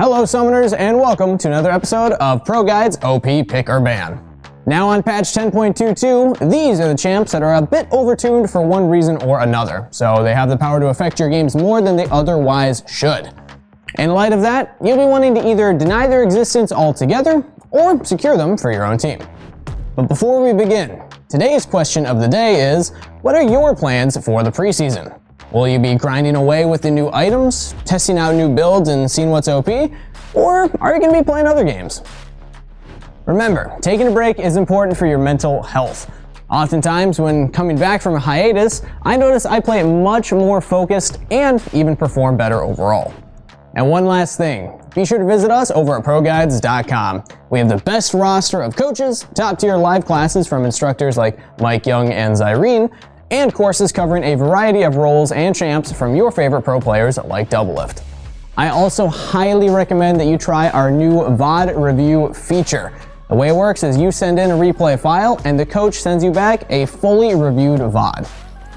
Hello summoners and welcome to another episode of ProGuides OP Pick or Ban. Now on patch 10.22, these are the champs that are a bit overtuned for one reason or another, so they have the power to affect your games more than they otherwise should. In light of that, you'll be wanting to either deny their existence altogether or secure them for your own team. But before we begin, today's question of the day is, what are your plans for the preseason? Will you be grinding away with the new items, testing out new builds and seeing what's OP, or are you going to be playing other games? Remember, taking a break is important for your mental health. Oftentimes, when coming back from a hiatus, I notice I play much more focused and even perform better overall. And one last thing, be sure to visit us over at ProGuides.com. We have the best roster of coaches, top-tier live classes from instructors like Mike Young and Zyrene, and courses covering a variety of roles and champs from your favorite pro players like Doublelift. I also highly recommend that you try our new VOD review feature. The way it works is you send in a replay file and the coach sends you back a fully reviewed VOD.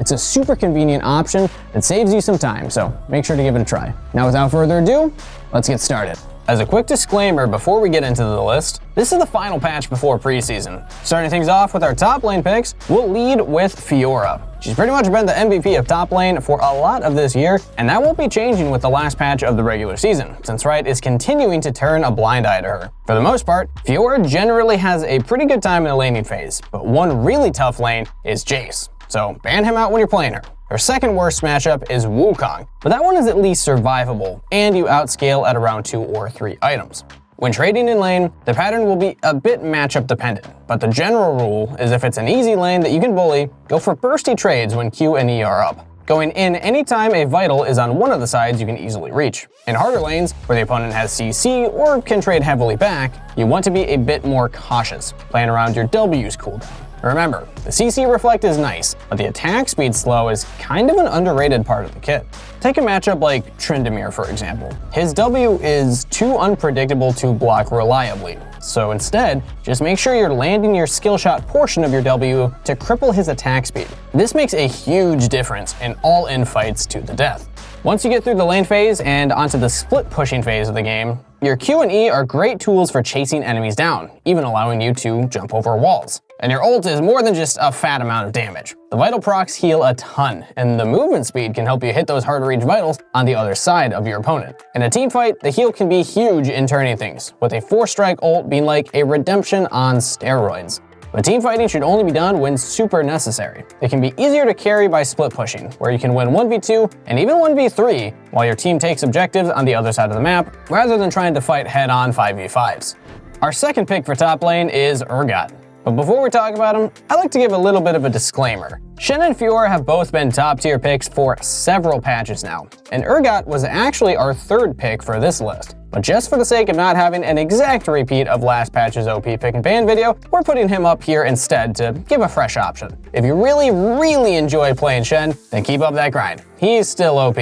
It's a super convenient option that saves you some time, so make sure to give it a try. Now without further ado, let's get started. As a quick disclaimer before we get into the list, this is the final patch before preseason. Starting things off with our top lane picks, we'll lead with FIORA. She's pretty much been the MVP of top lane for a lot of this year, and that won't be changing with the last patch of the regular season, since Riot is continuing to turn a blind eye to her. For the most part, FIORA generally has a pretty good time in the laning phase, but one really tough lane is Jace, so ban him out when you're playing her. Her second worst matchup is Wukong, but that one is at least survivable, and you outscale at around 2 or 3 items. When trading in lane, the pattern will be a bit matchup dependent, but the general rule is if it's an easy lane that you can bully, go for bursty trades when Q and E are up, going in anytime a vital is on one of the sides you can easily reach. In harder lanes, where the opponent has CC or can trade heavily back, you want to be a bit more cautious, playing around your W's cooldown. Remember, the CC reflect is nice, but the attack speed slow is kind of an underrated part of the kit. Take a matchup like Tryndamere, for example. His W is too unpredictable to block reliably, so instead, just make sure you're landing your skill shot portion of your W to cripple his attack speed. This makes a huge difference in all-in fights to the death. Once you get through the lane phase and onto the split pushing phase of the game, your Q and E are great tools for chasing enemies down, even allowing you to jump over walls. And your ult is more than just a fat amount of damage. The vital procs heal a ton, and the movement speed can help you hit those hard to reach vitals on the other side of your opponent. In a team fight, the heal can be huge in turning things, with a 4-strike ult being like a redemption on steroids. But team fighting should only be done when super necessary. It can be easier to carry by split pushing, where you can win 1v2 and even 1v3 while your team takes objectives on the other side of the map, rather than trying to fight head-on 5v5s. Our second pick for top lane is URGOT. But before we talk about him, I like to give a little bit of a disclaimer. Shen and FIORA have both been top tier picks for several patches now, and URGOT was actually our third pick for this list. But just for the sake of not having an exact repeat of last patch's OP pick and ban video, we're putting him up here instead to give a fresh option. If you really enjoy playing Shen, then keep up that grind. He's still OP.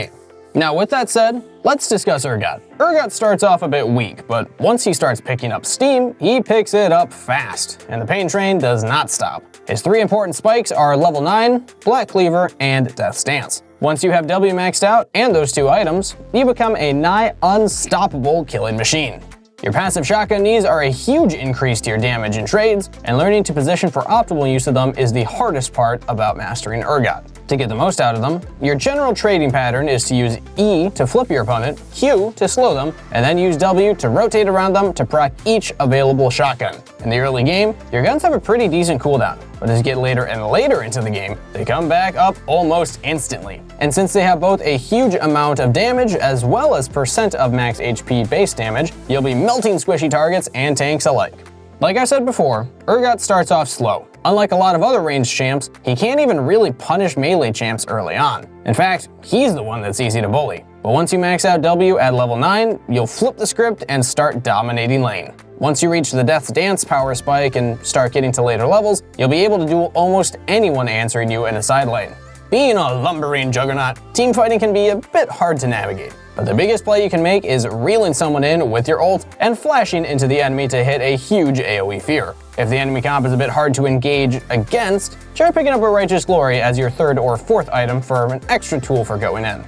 Now with that said, let's discuss URGOT. URGOT starts off a bit weak, but once he starts picking up steam, he picks it up fast, and the pain train does not stop. His 3 important spikes are level 9, Black Cleaver, and Death's Dance. Once you have W maxed out and those 2 items, you become a nigh unstoppable killing machine. Your passive shotgun knees are a huge increase to your damage in trades, and learning to position for optimal use of them is the hardest part about mastering URGOT. To get the most out of them, your general trading pattern is to use E to flip your opponent, Q to slow them, and then use W to rotate around them to proc each available shotgun. In the early game, your guns have a pretty decent cooldown, but as you get later and later into the game, they come back up almost instantly. And since they have both a huge amount of damage as well as percent of max HP base damage, you'll be melting squishy targets and tanks alike. Like I said before, URGOT starts off slow. Unlike a lot of other ranged champs, he can't even really punish melee champs early on. In fact, he's the one that's easy to bully. But once you max out W at level 9, you'll flip the script and start dominating lane. Once you reach the Death's Dance power spike and start getting to later levels, you'll be able to duel almost anyone answering you in a side lane. Being a lumbering juggernaut, team fighting can be a bit hard to navigate. But the biggest play you can make is reeling someone in with your ult and flashing into the enemy to hit a huge AoE fear. If the enemy comp is a bit hard to engage against, try picking up a Righteous Glory as your 3rd or 4th item for an extra tool for going in.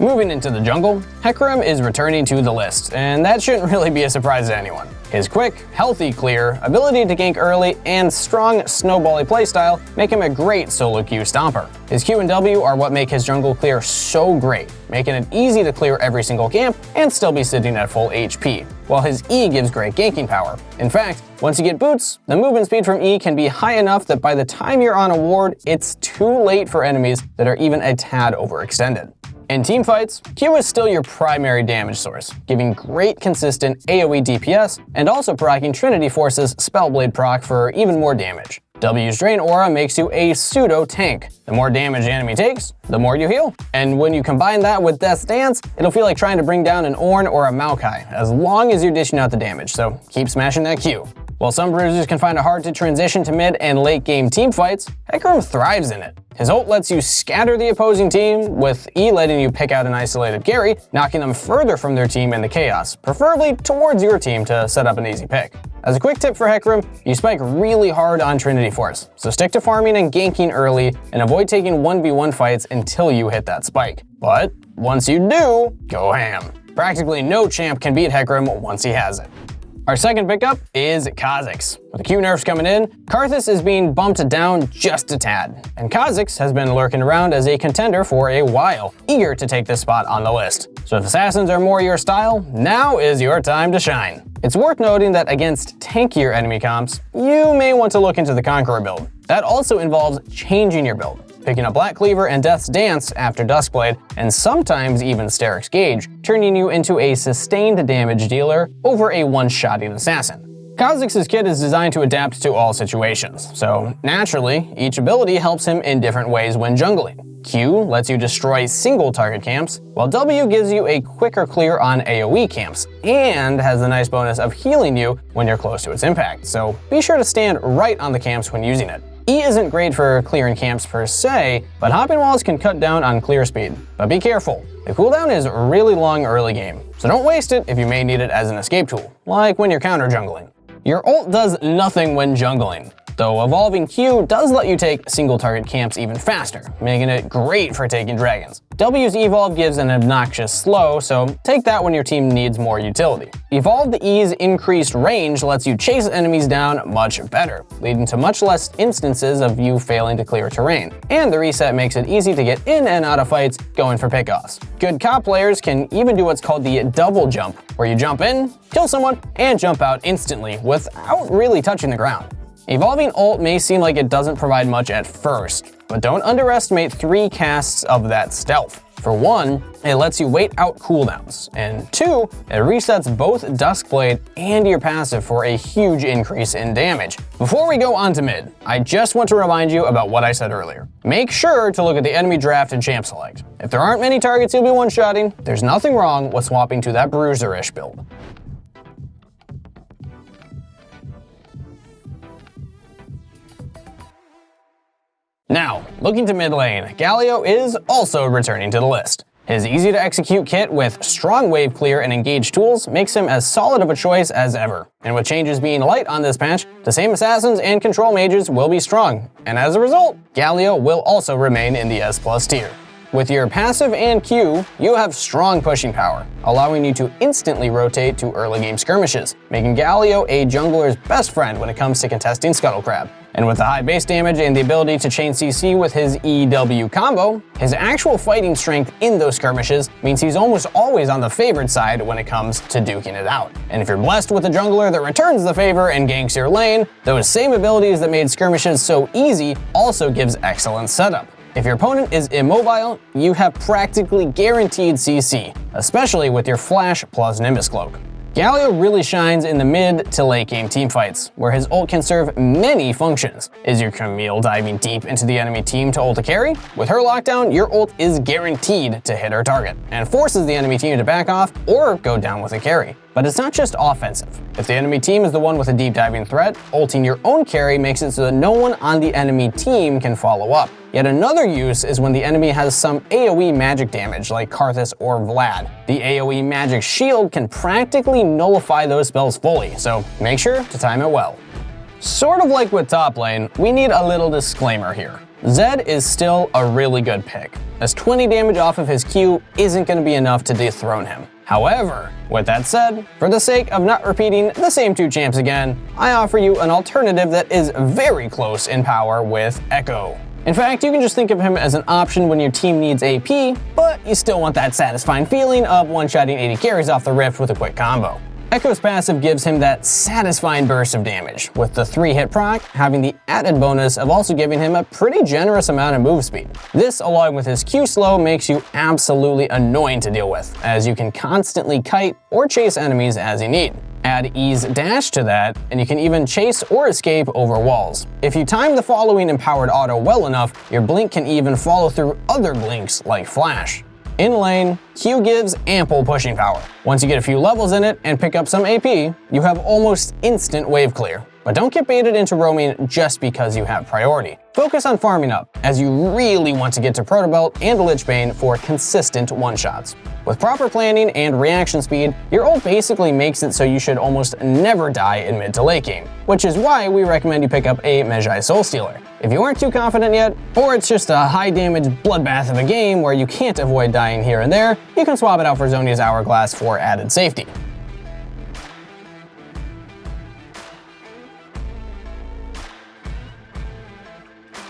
Moving into the jungle, HECARIM is returning to the list, and that shouldn't really be a surprise to anyone. His quick, healthy clear, ability to gank early, and strong snowbally playstyle make him a great solo Q stomper. His Q and W are what make his jungle clear so great, making it easy to clear every single camp and still be sitting at full HP, while his E gives great ganking power. In fact, once you get boots, the movement speed from E can be high enough that by the time you're on a ward, it's too late for enemies that are even a tad overextended. In teamfights, Q is still your primary damage source, giving great consistent AoE DPS and also proccing Trinity Force's Spellblade proc for even more damage. W's Drain Aura makes you a pseudo-tank. The more damage the enemy takes, the more you heal. And when you combine that with Death's Dance, it'll feel like trying to bring down an Ornn or a Maokai, as long as you're dishing out the damage, so keep smashing that Q. While some bruisers can find it hard to transition to mid and late game teamfights, HECARIM thrives in it. His ult lets you scatter the opposing team, with E letting you pick out an isolated carry, knocking them further from their team in the chaos, preferably towards your team to set up an easy pick. As a quick tip for HECARIM, you spike really hard on Trinity Force, so stick to farming and ganking early and avoid taking 1v1 fights until you hit that spike. But once you do, go ham. Practically no champ can beat HECARIM once he has it. Our second pickup is Kha'Zix. With the Q nerfs coming in, Karthus is being bumped down just a tad, and Kha'Zix has been lurking around as a contender for a while, eager to take this spot on the list. So if assassins are more your style, now is your time to shine. It's worth noting that against tankier enemy comps, you may want to look into the Conqueror build. That also involves changing your build, picking up Black Cleaver and Death's Dance after Duskblade, and sometimes even Steric's Gauge, turning you into a sustained damage dealer over a one-shotting assassin. Kha'Zix's kit is designed to adapt to all situations, so naturally, each ability helps him in different ways when jungling. Q lets you destroy single target camps, while W gives you a quicker clear on AoE camps, and has the nice bonus of healing you when you're close to its impact, so be sure to stand right on the camps when using it. E isn't great for clearing camps per se, but hopping walls can cut down on clear speed. But be careful, the cooldown is really long early game, so don't waste it if you may need it as an escape tool, like when you're counter jungling. Your ult does nothing when jungling, though evolving Q does let you take single target camps even faster, making it great for taking dragons. W's evolve gives an obnoxious slow, so take that when your team needs more utility. Evolve the E's increased range lets you chase enemies down much better, leading to much less instances of you failing to clear terrain. And the reset makes it easy to get in and out of fights going for pickoffs. Good COP players can even do what's called the double jump, where you jump in, kill someone, and jump out instantly without really touching the ground. Evolving ult may seem like it doesn't provide much at first, but don't underestimate 3 casts of that stealth. For 1, it lets you wait out cooldowns, and 2, it resets both Duskblade and your passive for a huge increase in damage. Before we go on to mid, I just want to remind you about what I said earlier. Make sure to look at the enemy draft and champ select. If there aren't many targets you'll be one-shotting, there's nothing wrong with swapping to that bruiser-ish build. Now, looking to mid lane, Galio is also returning to the list. His easy-to-execute kit with strong wave clear and engage tools makes him as solid of a choice as ever. And with changes being light on this patch, the same assassins and control mages will be strong. And as a result, Galio will also remain in the S+ tier. With your passive and Q, you have strong pushing power, allowing you to instantly rotate to early game skirmishes, making Galio a jungler's best friend when it comes to contesting Scuttlecrab. And with the high base damage and the ability to chain CC with his EW combo, his actual fighting strength in those skirmishes means he's almost always on the favored side when it comes to duking it out. And if you're blessed with a jungler that returns the favor and ganks your lane, those same abilities that made skirmishes so easy also gives excellent setup. If your opponent is immobile, you have practically guaranteed CC, especially with your Flash plus Nimbus Cloak. Galio really shines in the mid to late game teamfights, where his ult can serve many functions. Is your Camille diving deep into the enemy team to ult a carry? With her lockdown, your ult is guaranteed to hit her target, and forces the enemy team to back off or go down with a carry. But it's not just offensive. If the enemy team is the one with a deep diving threat, ulting your own carry makes it so that no one on the enemy team can follow up. Yet another use is when the enemy has some AoE magic damage like Karthus or Vlad. The AoE magic shield can practically nullify those spells fully, so make sure to time it well. Sort of like with top lane, we need a little disclaimer here. Zed is still a really good pick, as 20 damage off of his Q isn't going to be enough to dethrone him. However, with that said, for the sake of not repeating the same two champs again, I offer you an alternative that is very close in power with Echo. In fact, you can just think of him as an option when your team needs AP, but you still want that satisfying feeling of one-shotting 80 carries off the rift with a quick combo. Echo's passive gives him that satisfying burst of damage, with the 3-hit proc having the added bonus of also giving him a pretty generous amount of move speed. This, along with his Q slow, makes you absolutely annoying to deal with, as you can constantly kite or chase enemies as you need. Add ease dash to that, and you can even chase or escape over walls. If you time the following empowered auto well enough, your blink can even follow through other blinks like flash. In lane, Q gives ample pushing power. Once you get a few levels in it and pick up some AP, you have almost instant wave clear. But don't get baited into roaming just because you have priority. Focus on farming up, as you really want to get to Protobelt and Lich Bane for consistent one-shots. With proper planning and reaction speed, your ult basically makes it so you should almost never die in mid to late game, which is why we recommend you pick up a Mejai Soul Stealer. If you aren't too confident yet, or it's just a high damage bloodbath of a game where you can't avoid dying here and there, you can swap it out for Zhonya's Hourglass for added safety.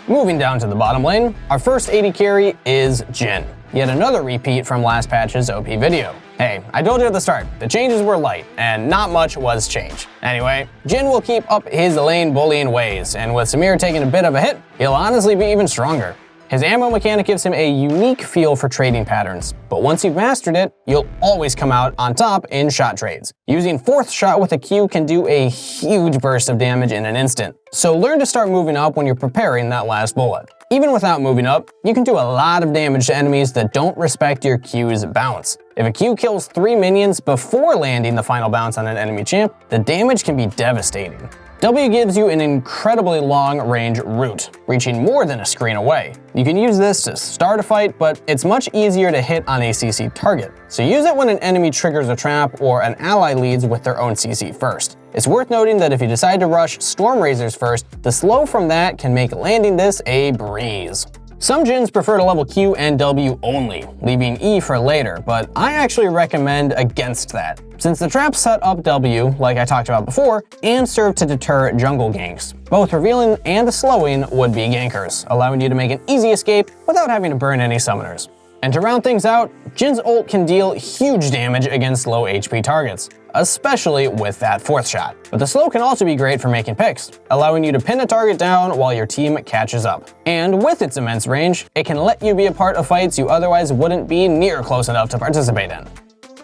Moving down to the bottom lane, our first AD carry is Jhin. Yet another repeat from last patch's OP video. Hey, I told you at the start, the changes were light, and not much was changed. Anyway, Jhin will keep up his lane bullying ways, and with Samir taking a bit of a hit, he'll honestly be even stronger. His ammo mechanic gives him a unique feel for trading patterns, but once you've mastered it, you'll always come out on top in shot trades. Using 4th shot with a Q can do a huge burst of damage in an instant, so learn to start moving up when you're preparing that last bullet. Even without moving up, you can do a lot of damage to enemies that don't respect your Q's bounce. If a Q kills 3 minions before landing the final bounce on an enemy champ, the damage can be devastating. W gives you an incredibly long-range route, reaching more than a screen away. You can use this to start a fight, but it's much easier to hit on a CC target. So use it when an enemy triggers a trap or an ally leads with their own CC first. It's worth noting that if you decide to rush Storm Razors first, the slow from that can make landing this a breeze. Some Jhins prefer to level Q and W only, leaving E for later, but I actually recommend against that, since the traps set up W, like I talked about before, and serve to deter jungle ganks. Both revealing and slowing would-be gankers, allowing you to make an easy escape without having to burn any summoners. And to round things out, Jhin's ult can deal huge damage against low HP targets, especially with that 4th shot. But the slow can also be great for making picks, allowing you to pin a target down while your team catches up. And with its immense range, it can let you be a part of fights you otherwise wouldn't be near close enough to participate in.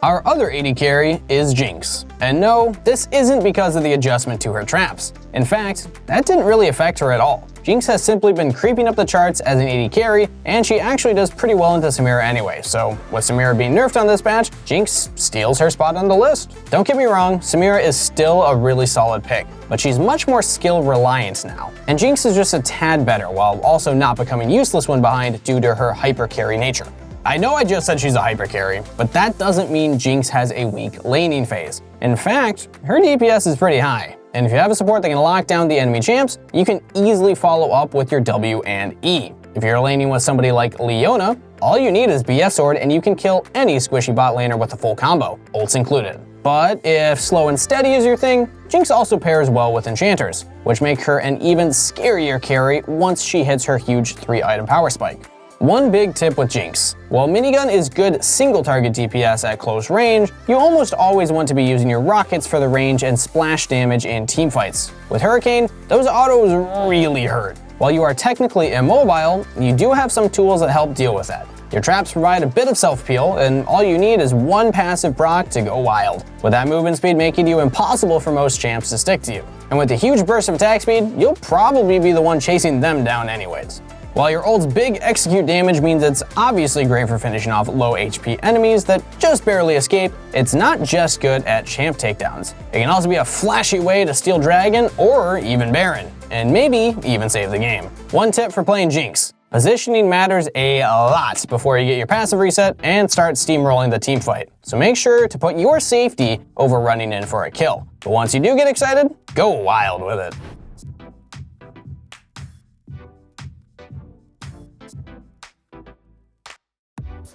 Our other AD carry is Jinx. And no, this isn't because of the adjustment to her traps. In fact, that didn't really affect her at all. Jinx has simply been creeping up the charts as an AD carry, and she actually does pretty well into Samira anyway, so with Samira being nerfed on this patch, Jinx steals her spot on the list. Don't get me wrong, Samira is still a really solid pick, but she's much more skill reliant now. And Jinx is just a tad better, while also not becoming useless when behind due to her hyper carry nature. I know I just said she's a hyper carry, but that doesn't mean Jinx has a weak laning phase. In fact, her DPS is pretty high, and if you have a support that can lock down the enemy champs, you can easily follow up with your W and E. If you're laning with somebody like Leona, all you need is BF Sword and you can kill any squishy bot laner with a full combo, ults included. But if slow and steady is your thing, Jinx also pairs well with enchanters, which make her an even scarier carry once she hits her huge 3-item power spike. One big tip with Jinx. While minigun is good single target DPS at close range, you almost always want to be using your rockets for the range and splash damage in teamfights. With Hurricane, those autos really hurt. While you are technically immobile, you do have some tools that help deal with that. Your traps provide a bit of self-peel, and all you need is one passive proc to go wild, with that movement speed making you impossible for most champs to stick to you. And with the huge burst of attack speed, you'll probably be the one chasing them down anyways. While your ult's big execute damage means it's obviously great for finishing off low HP enemies that just barely escape, it's not just good at champ takedowns. It can also be a flashy way to steal Dragon or even Baron, and maybe even save the game. One tip for playing Jinx: positioning matters a lot before you get your passive reset and start steamrolling the team fight. So make sure to put your safety over running in for a kill. But once you do get excited, go wild with it.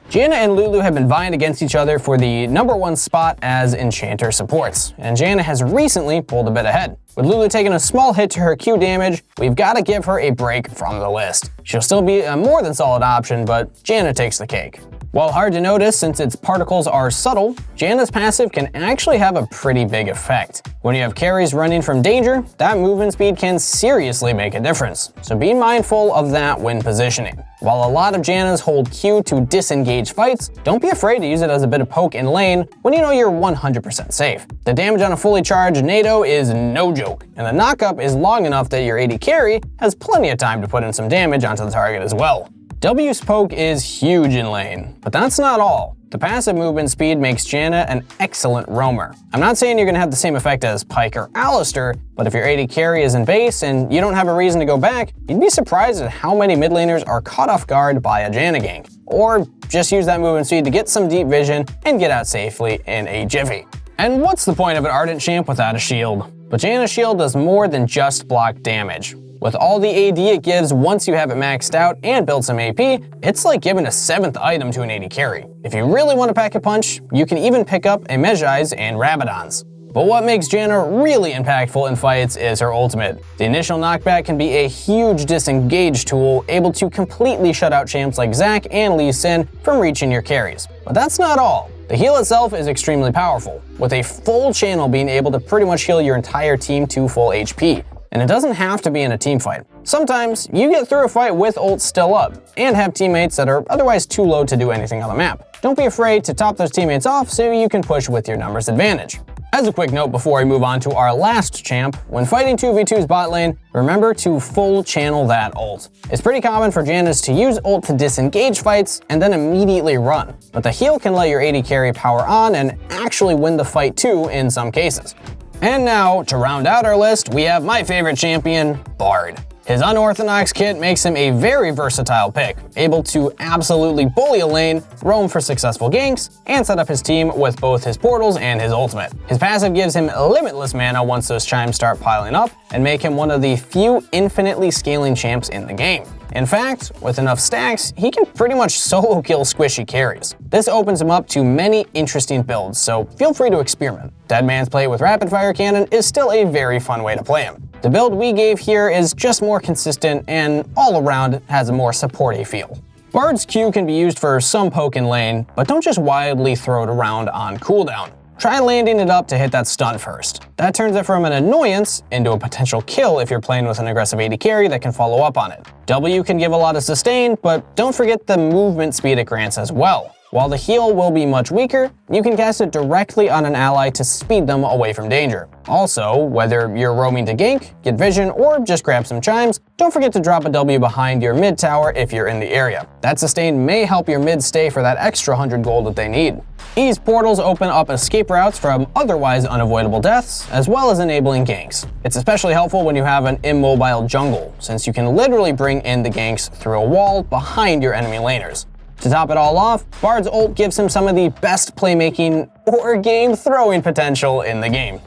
JANNA and Lulu have been vying against each other for the #1 spot as Enchanter supports, and JANNA has recently pulled a bit ahead. With Lulu taking a small hit to her Q damage, we've got to give her a break from the list. She'll still be a more than solid option, but JANNA takes the cake. While hard to notice since its particles are subtle, JANNA's passive can actually have a pretty big effect. When you have carries running from danger, that movement speed can seriously make a difference, so be mindful of that when positioning. While a lot of JANNAs hold Q to disengage fights, don't be afraid to use it as a bit of poke in lane when you know you're 100% safe. The damage on a fully charged NATO is no joke, and the knockup is long enough that your AD carry has plenty of time to put in some damage onto the target as well. W's poke is huge in lane, but that's not all. The passive movement speed makes JANNA an excellent roamer. I'm not saying you're going to have the same effect as Pyke or Alistar, but if your AD carry is in base and you don't have a reason to go back, you'd be surprised at how many mid laners are caught off guard by a JANNA gank. Or just use that movement speed to get some deep vision and get out safely in a jiffy. And what's the point of an Ardent champ without a shield? But JANNA's shield does more than just block damage. With all the AD it gives once you have it maxed out and build some AP, it's like giving a 7th item to an AD carry. If you really want to pack a punch, you can even pick up a Mejai's and Rabadon's. But what makes JANNA really impactful in fights is her ultimate. The initial knockback can be a huge disengage tool, able to completely shut out champs like Zac and Lee Sin from reaching your carries. But that's not all. The heal itself is extremely powerful, with a full channel being able to pretty much heal your entire team to full HP. And it doesn't have to be in a team fight. Sometimes you get through a fight with ult still up, and have teammates that are otherwise too low to do anything on the map. Don't be afraid to top those teammates off so you can push with your numbers advantage. As a quick note before we move on to our last champ, when fighting 2v2's bot lane, remember to full channel that ult. It's pretty common for JANNAs to use ult to disengage fights and then immediately run, but the heal can let your AD carry power on and actually win the fight too in some cases. And now, to round out our list, we have my favorite champion, Bard. His unorthodox kit makes him a very versatile pick, able to absolutely bully a lane, roam for successful ganks, and set up his team with both his portals and his ultimate. His passive gives him limitless mana once those chimes start piling up, and make him one of the few infinitely scaling champs in the game. In fact, with enough stacks, he can pretty much solo kill squishy carries. This opens him up to many interesting builds, so feel free to experiment. Dead Man's Play with Rapid Fire Cannon is still a very fun way to play him. The build we gave here is just more consistent and all around has a more supporty feel. Bard's Q can be used for some poke in lane, but don't just wildly throw it around on cooldown. Try landing it up to hit that stun first. That turns it from an annoyance into a potential kill if you're playing with an aggressive AD carry that can follow up on it. W can give a lot of sustain, but don't forget the movement speed it grants as well. While the heal will be much weaker, you can cast it directly on an ally to speed them away from danger. Also, whether you're roaming to gank, get vision, or just grab some chimes, don't forget to drop a W behind your mid tower if you're in the area. That sustain may help your mid stay for that extra 100 gold that they need. These portals open up escape routes from otherwise unavoidable deaths, as well as enabling ganks. It's especially helpful when you have an immobile jungle, since you can literally bring in the ganks through a wall behind your enemy laners. To top it all off, Bard's ult gives him some of the best playmaking or game throwing potential in the game,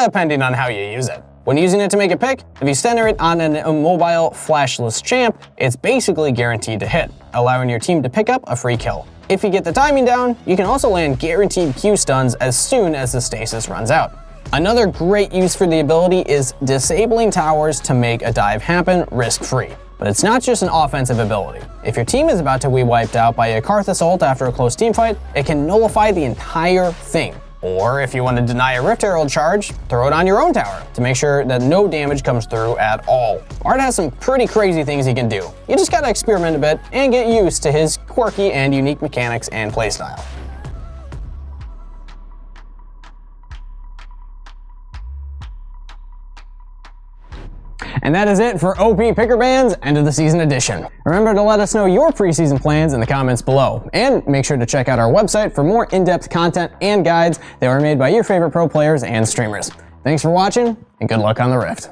depending on how you use it. When using it to make a pick, if you center it on an immobile, flashless champ, it's basically guaranteed to hit, allowing your team to pick up a free kill. If you get the timing down, you can also land guaranteed Q stuns as soon as the stasis runs out. Another great use for the ability is disabling towers to make a dive happen risk-free. But it's not just an offensive ability. If your team is about to be wiped out by a Karthus ult after a close teamfight, it can nullify the entire thing. Or if you want to deny a Rift Herald charge, throw it on your own tower to make sure that no damage comes through at all. Bard has some pretty crazy things he can do. You just gotta experiment a bit and get used to his quirky and unique mechanics and playstyle. And that is it for OP Picker Bands End of the Season Edition. Remember to let us know your preseason plans in the comments below, and make sure to check out our website for more in-depth content and guides that were made by your favorite pro players and streamers. Thanks for watching, and good luck on the Rift.